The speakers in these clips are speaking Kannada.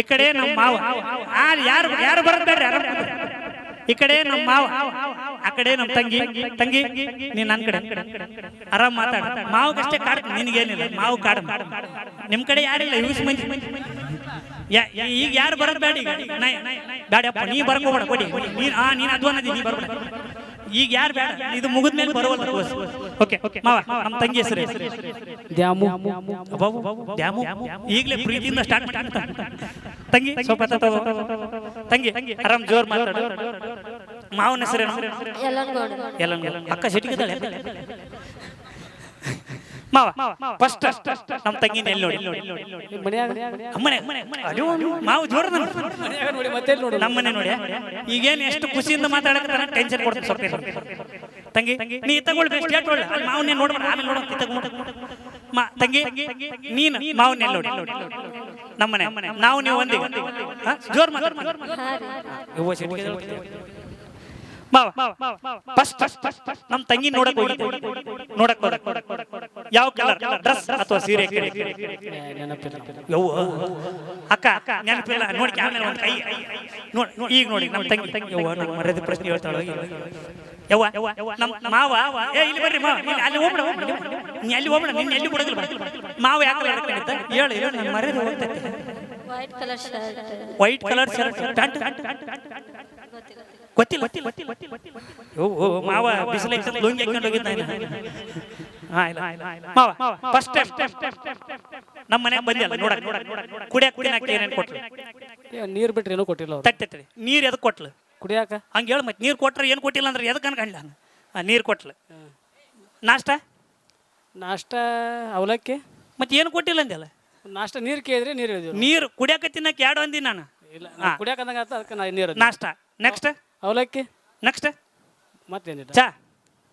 ಈ ಕಡೆ ನಮ್ಮ ಮಾವ ಯಾರು ಯಾರು ಬರಬೇಡ್ರಿ ಈ ಕಡೆ ನಮ್ಮ ಮಾವ ಆ ಕಡೆ ನಮ್ಮ ತಂಗಿ ತಂಗಿ ನೀನ್ ನನ್ನ ಕಡೆ ಆರಾಮ್ ಮಾತಾಡ ಮಾವಗಷ್ಟೇ ಕಾಡ್ ನಿನ್ಗೇನಿಲ್ಲ ಮಾವು ಕಾಡ ನಿಮ್ ಕಡೆ ಯಾರಿಲ್ಲ ಯೂಸ್ ಮಂದಿ ಈಗ ಯಾರು ಬರೋದ್ ಬೇಡ ಈಗ ಬೇಡಪ್ಪ ನೀ ಬರ್ಕೋಬೇಡ ಕೊಡಿ ನೀನ್ ಅಧ್ವಾನದಿ ನೀ ಬರ್ಬೇಡ ಈಗ ಯಾರು ಬೇಡ ಇದು ಮುಗಿದ್ಮೇಲೆ ಬರೋಲ್ಲ ಓಕೆ ಮಾವ ನಮ್ಮ ತಂಗಿ ಹೆಸರು ದ್ಯಾಮು ದ್ಯಾಮು ಈಗಲೇ ಪ್ರೀತಿಯಿಂದ ಸ್ಟಾರ್ಟ್ ಮಾಡಿ ತಂಗಿ ಸ್ವಲ್ಪ ತಂಗಿ ಆರಾಮ್ ಜೋರ್ ಮಾತಾಡು ಮಾವನ ಹೆಸರೇನು ಎಲ್ಲ ಅಕ್ಕ ಸಿಟಿಗಿದ್ದಾಳೆ ಮಾವ ಫಸ್ಟ್ ನಮ್ಮ ತಂಗಿ ಎಲ್ಲಿ ನೋಡಿ ಅಮ್ಮನೆ ಮಾವು ಜೋರ ನಮ್ಮನೆ ನೋಡಿ ಈಗೇನು ಎಷ್ಟು ಖುಷಿಯಿಂದ ಮಾತಾಡಕ ಟೆನ್ಷನ್ ಕೊಡ್ತೀನಿ ಸ್ವಲ್ಪ ತಂಗಿ ನೀ ತಗೊಳ್ಬೇಕು ಸ್ಟೇಟ್ ಒಳ್ಳೆ ಮಾವನ್ನೇ ನೋಡ್ಬೇಡ ಆಮೇಲೆ ನೋಡೋಣ ತಂಗಿ ನೀನು ಮಾವನ್ನೇ ನೋಡಿ ನಮ್ಮನೆ ನಾವು ನೀವು ಒಂದೇ ಜೋರ್ ಮಾವ ಫಸ್ಟ್ ನಮ್ ತಂಗಿ ನೋಡಕ್ ಯಾವ ಕಲರ್ ಡ್ರೆಸ್ ಅಥವಾ ಸೀರೆ ಅಕ್ಕ ನೆನಪಿಲ್ಲ ನೋಡಿ ಆಮೇಲೆ ಒಂದು ಕೈ ಈಗ ನೋಡಿ ನಮ್ ತಂಗಿ ಯವ್ವ ನಮ್ಮ ಮರ್ಯಾದೆ ಪ್ರಶ್ನೆ ಹೇಳ್ತಾಳ ಯವ್ವ ನಮ್ ಮಾವ ಇಲ್ಲಿ ಬರ್ರಿ ಮಾವ ಅಲ್ಲಿ ಹೋಗ್ಬಿಡ ನೀ ಅಲ್ಲಿ ಹೋಗ್ಬಿಡ ನಿನ್ನ ಎಲ್ಲಿ ಕೊಡೋದಿಲ್ಲ ಮಾವ ಯಾಕೆ ಹೇಳು ನನ್ನ ಮರ್ಯಾದೆ ಹೋಗ್ತೈತೆ ವೈಟ್ ಕಲರ್ ಶರ್ಟ್ ಪ್ಯಾಂಟ್ ಗೊತ್ತಿಲ್ಲ ಮಾವ ಬಿಸಿಲ ಲುಂಗಿ ಹಾಕೊಂಡು ಹೋಗಿದ್ದ ಮಾವ ಫಸ್ಟ್ ಟೈಮ್ ನಮ್ಮ ಮನೆಗೆ ಬಂದಿಲ್ಲ ನೋಡಕ್ ಕುಡಿಯಾಕ ಏನೇನು ಕೊಟ್ಲು ನೀರ್ ಬಿಟ್ರೆ ಏನೂ ಕೊಟ್ಟಿಲ್ಲ ತಟ್ಟೆ ನೀರ್ ಎದಕ್ ಕೊಟ್ಲು ಕುಡಿಯಾಕ ಹಂಗೆ ಹೇಳು ಮತ್ತೆ ನೀರು ಕೊಟ್ರೆ ಏನು ಕೊಟ್ಟಿಲ್ಲ ಅಂದ್ರೆ ಎದಕ್ಕೆ ಅನ್ಕಂಡ್ಲ ನೀರು ಕೊಟ್ಲು ನಾಷ್ಟ ಅವಲಕ್ಕಿ ಮತ್ತೆ ಏನು ಕೊಟ್ಟಿಲ್ಲ ಅಂದಲ್ಲ ನಾಷ್ಟ ನೀರು ಕೇಳಿದ್ರೆ ನೀರು ಕುಡಿಯಾಕ ತಿನ್ನಕ್ಕೆ ಎರಡು ಅಂದಿ ನಾನು ಇಲ್ಲ ಕುಡಿಯಾಕ ಅಂದಂಗ ಅದಕ್ಕೆ ನೀರು ನಾಷ್ಟ ನೆಕ್ಸ್ಟ್ ಅವಲಕ್ಕಿ ನೆಕ್ಸ್ಟ್ ಮತ್ತೇನಿಲ್ಲ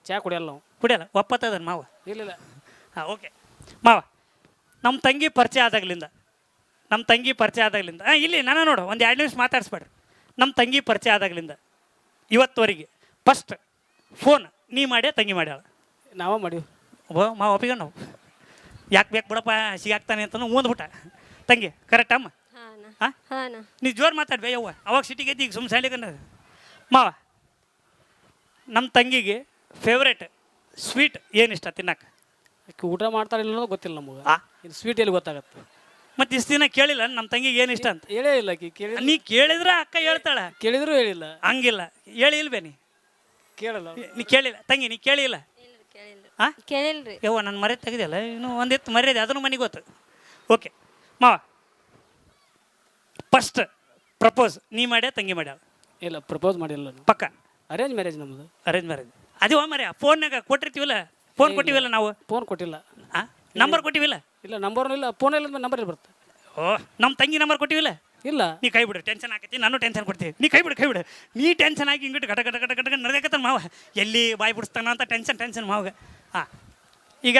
ಚಾ ಕುಡಿಯಲ್ಲ ನಾವು ಕುಡಿಯಲ್ಲ ಒಪ್ಪತ್ತದ ಮಾವ ಇಲ್ಲ ಓಕೆ ಮಾವ ನಮ್ಮ ತಂಗಿ ಪರಿಚಯ ಆದಾಗ್ಲಿಂದ ಇಲ್ಲಿ ನಾನು ನೋಡು ಒಂದು 2 ನಿಮಿಷ ಮಾತಾಡಿಸ್ಬೇಡ್ರಿ ನಮ್ಮ ತಂಗಿ ಪರಿಚಯ ಆದಾಗ್ಲಿಂದ ಇವತ್ತುವರೆಗೆ ಫಸ್ಟ್ ಫೋನ್ ನೀ ಮಾಡಿ ತಂಗಿ ಮಾಡ್ಯಾಳ ನಾವ ಮಾಡೀವಿ ಮಾವ ಒಪ್ಪಿಕೊಂಡು ನಾವು ಯಾಕೆ ಬೇಕು ಬಿಡಪ್ಪ ಸಿಗಾಕ್ತಾನೆ ಅಂತ ಓದ್ಬಿಟ್ಟ ತಂಗಿ ಕರೆಕ್ಟ್ ಅಮ್ಮ ನೀ ಜೋರು ಮಾತಾಡ್ಬೇ ಯವ್ವ ಅವಾಗ ಸಿಟಿಗೆ ಈಗ ಸುಮ್ಮನೆ ಸೈಲಿಕಂಡ ಮಾವ ನಮ್ಮ ತಂಗಿಗೆ ಫೇವ್ರೇಟ್ ಸ್ವೀಟ್ ಏನಿಷ್ಟ ತಿನ್ನಕ್ಕೆ ಊಟ ಮಾಡ್ತಾಳಿಲ್ಲ ಅನ್ನೋದು ಗೊತ್ತಿಲ್ಲ ನಮಗೆ ಇದು ಸ್ವೀಟ್ ಎಲ್ಲಿ ಗೊತ್ತಾಗತ್ತೆ ಮತ್ತೆ ಇಷ್ಟು ದಿನ ಕೇಳಿಲ್ಲ ನಮ್ಮ ತಂಗಿಗೆ ಏನಿಷ್ಟ ಅಂತ ಹೇಳೇ ಇಲ್ಲ ನೀ ಕೇಳಿದ್ರೆ ಅಕ್ಕ ಹೇಳ್ತಾಳೆ ಕೇಳಿದ್ರು ಹೇಳಿಲ್ಲ ಹಂಗಿಲ್ಲ ಹೇಳಿ ಇಲ್ವೇ ಕೇಳಲ್ಲ ನೀ ಕೇಳಿಲ್ಲ ತಂಗಿ ನೀ ಕೇಳಿಲ್ಲ ಕೇಳಿಲ್ರಿ ಯವ್ವ ನನ್ನ ಮರ್ಯಾದೆ ತೆಗೆದಿಲ್ಲ ಇನ್ನು ಒಂದಿತ್ತು ಮರ್ಯಾದೆ ಅದನ್ನು ಮನೆಗೆ ಗೊತ್ತು ಓಕೆ ಮಾವ ಫಸ್ಟ್ ಪ್ರಪೋಸ್ ನೀ ಮಾಡ್ಯಾ ತಂಗಿ ಮಾಡ್ಯಾಳ ಇಲ್ಲ ಪ್ರಪೋಸ್ ಮಾಡಿಲ್ಲ ಪಕ್ಕ ಅರೇಂಜ್ ಮ್ಯಾರೇಜ್ ನಮ್ಮದು ಅರೇಂಜ್ ಮ್ಯಾರೇಜ್ ಅದು ಮರ್ಯ ಫೋನ್ನಾಗ ಕೊಟ್ಟಿರ್ತೀವಲ್ಲ ಫೋನ್ ಕೊಟ್ಟಿವಲ್ಲ ನಾವು ಫೋನ್ ಕೊಟ್ಟಿಲ್ಲ ನಂಬರ್ ಕೊಟ್ಟಿವಿಲ್ಲ ಇಲ್ಲ ನಂಬರ್ನೂ ಇಲ್ಲ ಫೋನ್ ಇಲ್ಲ ನಂಬರ್ ಇಲ್ಲಿ ಬರುತ್ತೆ ಓ ನಮ್ಮ ತಂಗಿ ನಂಬರ್ ಕೊಟ್ಟಿವಿಲ್ಲ ಇಲ್ಲ ನೀ ಕೈ ಬಿಡು ಟೆನ್ಷನ್ ಆಕೈತಿ ನಾನು ಟೆನ್ಷನ್ ಕೊಡ್ತೀವಿ ನೀ ಕೈ ಬಿಡು ನೀ ಟೆನ್ಷನ್ ಆಗಿ ಹಿಂಗಿಟ್ಟು ಗಟ ನಡೆದಕತ್ತಾನ ಮಾವ ಎಲ್ಲಿ ಬಾಯಿ ಬಿಡಿಸ್ತಾನ ಅಂತ ಟೆನ್ಷನ್ ಮಾವಾಗ ಈಗ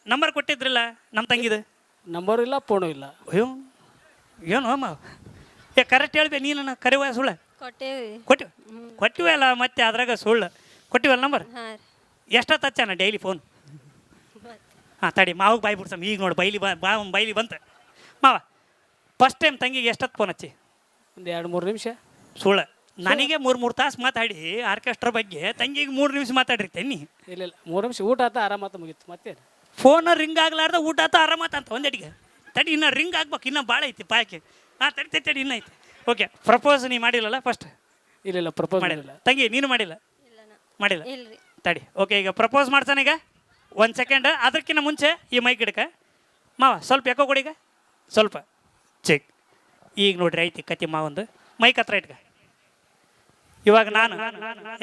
ನಂಬರ್ ಕೊಟ್ಟಿದ್ರಲ್ಲ ನಮ್ಮ ತಂಗಿದು ನಂಬರು ಇಲ್ಲ ಫೋನು ಇಲ್ಲ ಅಯ್ಯೋ ಏನು ಮಾವ ಕರೆಕ್ಟ್ ಹೇಳ್ಬೇ ನೀನು ಕರೆವ ಸುಳ್ಳು ಕೊಟ್ಟಿವಲ್ಲ ಮತ್ತೆ ಅದ್ರಾಗ ಸುಳ್ಳು ಕೊಟ್ಟಿವಲ್ಲ ನಂಬರ್ ಎಷ್ಟೊತ್ತು ಹಚ್ಚಾನ ಡೈಲಿ ಫೋನ್ ತಡಿ ಮಾವಿಗೆ ಬಾಯಿ ಬಿಡ್ಸಮ್ ಈಗ ನೋಡಿ ಬೈಲಿ ಬಂತು ಮಾವ ಫಸ್ಟ್ ಟೈಮ್ ತಂಗಿಗೆ ಎಷ್ಟೊತ್ತು ಫೋನ್ ಹಚ್ಚಿ ಒಂದು 2-3 ನಿಮಿಷ ಸುಳ್ಳು ನನಗೆ 3 ತಾಸು ಮಾತಾಡಿ ಆರ್ಕೆಸ್ಟ್ರಾ ಬಗ್ಗೆ ತಂಗಿಗೆ 3 ನಿಮಿಷ ಮಾತಾಡಿರ್ತೇನೆ ಇಲ್ಲ 3 ನಿಮಿಷ ಊಟ ಆತ ಆರಾಮಾತ ಮುಗೀತು ಮತ್ತೆ ಫೋನ್ ರಿಂಗ್ ಆಗ್ಲಾರ್ದ ಊಟ ಆತ ಆರಾಮಾತ ಅಂತ ಒಂದೆಟಿಗೆ ತಡಿ ಇನ್ನು ರಿಂಗ್ ಆಗ್ಬೇಕು ಇನ್ನೂ ಭಾಳ ಐತಿ ಪಾಯಕ್ಕೆ ತಡಿ ಇನ್ನೂ ಐತಿ ಓಕೆ ಪ್ರಪೋಸ್ ನೀ ಮಾಡಿಲ್ಲಲ್ಲ ಫಸ್ಟ್ ಇಲ್ಲ ಪ್ರಪೋಸ್ ಮಾಡಿಲ್ಲ ತಂಗಿ ನೀನು ಮಾಡಿಲ್ಲ ತಡಿ ಓಕೆ ಈಗ ಪ್ರಪೋಸ್ ಮಾಡ್ತಾನೆ ಈಗ 1 ಸೆಕೆಂಡ್ ಅದಕ್ಕಿಂತ ಮುಂಚೆ ಈ ಮೈಕ್ ಹಿಡ್ಕ ಮಾವ ಸ್ವಲ್ಪ ಯಾಕೋ ಕೊಡಿಗ ಸ್ವಲ್ಪ ಚೆಕ್ ಈಗ ನೋಡ್ರಿ ಐತಿ ಕತಿ ಮಾವಂದು ಮೈಕ್ ಹತ್ರ ಇಟ್ಕ ಇವಾಗ ನಾನು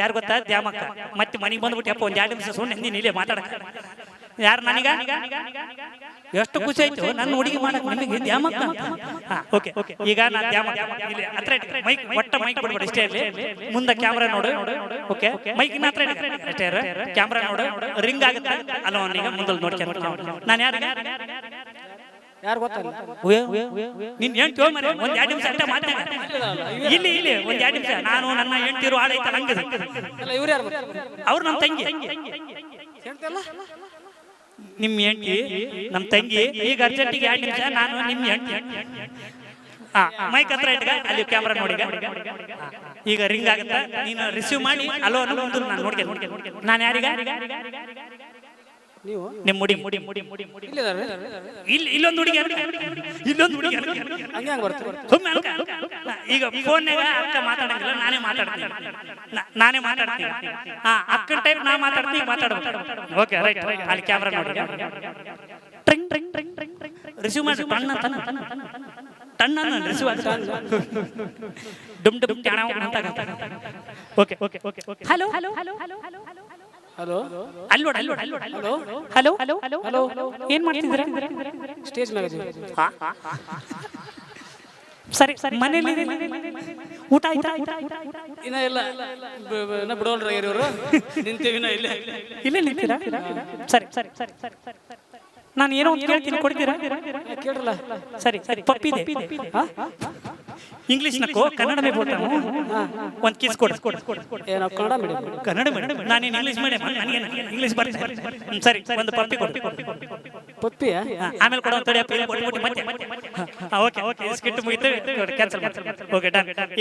ಯಾರು ಗೊತ್ತಾ ದ್ಯಾಮಕ್ಕ ಮತ್ತೆ ಮನೆಗೆ ಬಂದ್ಬಿಟ್ಟು ಯಪ್ಪ ಒಂದು 2 ನಿಮಿಷ ಸುಮ್ಮನೆ ನೀನು ಇಲ್ಲೇ ಮಾತಾಡಕ ಯಾರು ನನಗ ಎಷ್ಟು ಖುಷಿ ಆಯ್ತು ನನ್ನ ಹುಡುಗಿ ಮಾಡಕ್ ನಿಮಗೆ ದ್ಯಾಮಕ್ಕ ಓಕೆ ಈಗ ನಾನು ದ್ಯಾಮಕ್ಕ ಇಲ್ಲಿ ಹತ್ರ ಇಟ್ಕ ಮೈಕ್ ಒಟ್ಟ ಮೈಕ್ ಬಿಡ್ಬೇಡಿ ಇಷ್ಟೇ ಇರಲಿ ಮುಂದೆ ಕ್ಯಾಮ್ರಾ ನೋಡು ಓಕೆ ಮೈಕಿನ ಹತ್ರ ಇಟ್ಕ ಅಷ್ಟೇ ಕ್ಯಾಮ್ರಾ ನೋಡು ರಿಂಗ್ ಆಗುತ್ತೆ ಅಲ್ಲ ಅವನೀಗ ಮುಂದೆ ನೋಡ್ಕೊಂಡು ನಾನು ಯಾರು ಗೊತ್ತಲ್ಲ ನಿನ್ ಹೆಂಡ್ತಿ ಮರೆ ಒಂದು 2 ನಿಮಿಷ ಅಷ್ಟೇ ಮಾತಾಡ ಇಲ್ಲಿ ಒಂದು 2 ನಿಮಿಷ ನಾನು ನನ್ನ ಹೆಂಡ್ತಿರು ಆಡೈತಲ್ಲ ಹಂಗದ ಇವ್ರು ಯಾರು ಅವ್ರು ನಮ್ಮ ತಂಗಿ ನಿಮ್ಮ ಹೆಂಡ್ತಿ ನಮ್ಮ ತಂಗಿ ಈಗ ಅರ್ಜೆಂಟಿಗೆ 2 ನಿಮಿಷ ನಾನು ನಿಮ್ಮ ಹೆಂಡ್ತಿ ಮೈಕ್ ಹತ್ರ ಇಟ್ಕ ಅಲ್ಲಿ ಕ್ಯಾಮ್ರಾ ನೋಡಿ ಈಗ ರಿಂಗ್ ಆಗುತ್ತಾ ನೀನು ರಿಸೀವ್ ಮಾಡಿ ಅಲೋ ಅನ್ನೋ ಒಂದು ನಾನು ನೋಡ್ತೀನಿ ನಾನು ಯಾರಿಗ ನೀವು ನಿಮ್ಮ ಮುಡಿ ಇಲ್ಲಿದ್ದಾರೆ ಇಲ್ಲೊಂದು ಹುಡುಗಿ ಇಲ್ಲೊಂದು ಹುಡುಗಿ ಹಂಗೆ ಬರ್ತೀರಿ ಸುಮ್ಮನೆ ಈಗ ಫೋನ್ಯಾಗ ಅಕ್ಕ ಮಾತಾಡಂಗಿಲ್ಲ ನಾನೇ ಮಾತಾಡ್ತೀನಿ ಅಕ್ಕನ ಟೈಪ್ ನಾ ಮಾತಾಡ್ತೀನಿ ಮಾತಾಡ್ಬೇಕು ಓಕೆ ರೈಟ್ ಅಲ್ಲಿ ಕ್ಯಾಮ್ರಾ ನೋಡಿ ಟ್ರಿಂಗ್ ಟ್ರಿಂಗ್ ಟ್ರಿಂಗ್ ಟ್ರಿಂಗ್ ಟ್ರಿಂಗ್ ರಿಸೀವ್ ಮಾಡಿ ಟಣ್ಣ ರಿಸೀವ್ ಡುಮ್ ಡುಮ್ ಟಾಣ ಅಂತ okay okay okay okay hello hello hello hello hello ಅಲ್ಲೋಡ ಅಲ್ಲೋಡ ಅಲ್ಲೋಡ ಹಲೋ ಹಲೋ ಹಲೋ ಹಲೋ ಏನ್ ಮಾಡ್ತಿದ್ದೀರಾ ಸ್ಟೇಜ್ ಮ್ಯಾಗಜೀನ್ ಸರಿ ಸರಿ ಮನೇಲಿ ಊಟ ಆಯ್ತಾ ಇನ್ನ ಇಲ್ಲ ಇನ್ನ ಬಿಡೋಲ್ರಿ ಇವರು ನಿಂತೀವಿ ಇನ್ನ ಇಲ್ಲೇ ಇಲ್ಲೇ ನಿಂತೀರಾ ಸರಿ ಸರಿ ಸರಿ ಸರಿ ಸರಿ ನಾನು ಏನೋ ಒಂದು ಕೇಳ್ತೀನಿ ಕೊಡ್ತೀರಾ ಕೇಳ್ರಲ್ಲ ಸರಿ ಸರಿ ಪಪ್ಪಿದೆ ಇಂಗ್ಲಿಷ್ ನಕ್ಕೋ ಕನ್ನಡ ಮೇ ಬೋಲ್ತಾ ಹೂँ ಒಂದು ಕಿಸ್ ಕೊಡು ನಾವು ಕನ್ನಡ ಮೀಡಿಯಂ ಕನ್ನಡ ಮೇಡಮ್ ನಾನೇನು ಇಂಗ್ಲಿಷ್ ಮೀಡಿಯಂ ನನಗೆ ಇಂಗ್ಲಿಷ್ ಬರ್ತದೆ ಸರಿ ಒಂದು ಪಪ್ಪಿ ಕೊಡು ಪಪ್ಪಿಯ ಆಮೇಲೆ ಕೊಡೋ ತಡಿಯಪ್ಪ ಕೊಟ್ಬಿಟ್ಟು ಮತ್ತೆ ಓಕೆ ಓಕೆ ಸ್ಕಿಟ್ ಮುಗಿತು ಕ್ಯಾನ್ಸಲ್ ಓಕೆ ಡನ್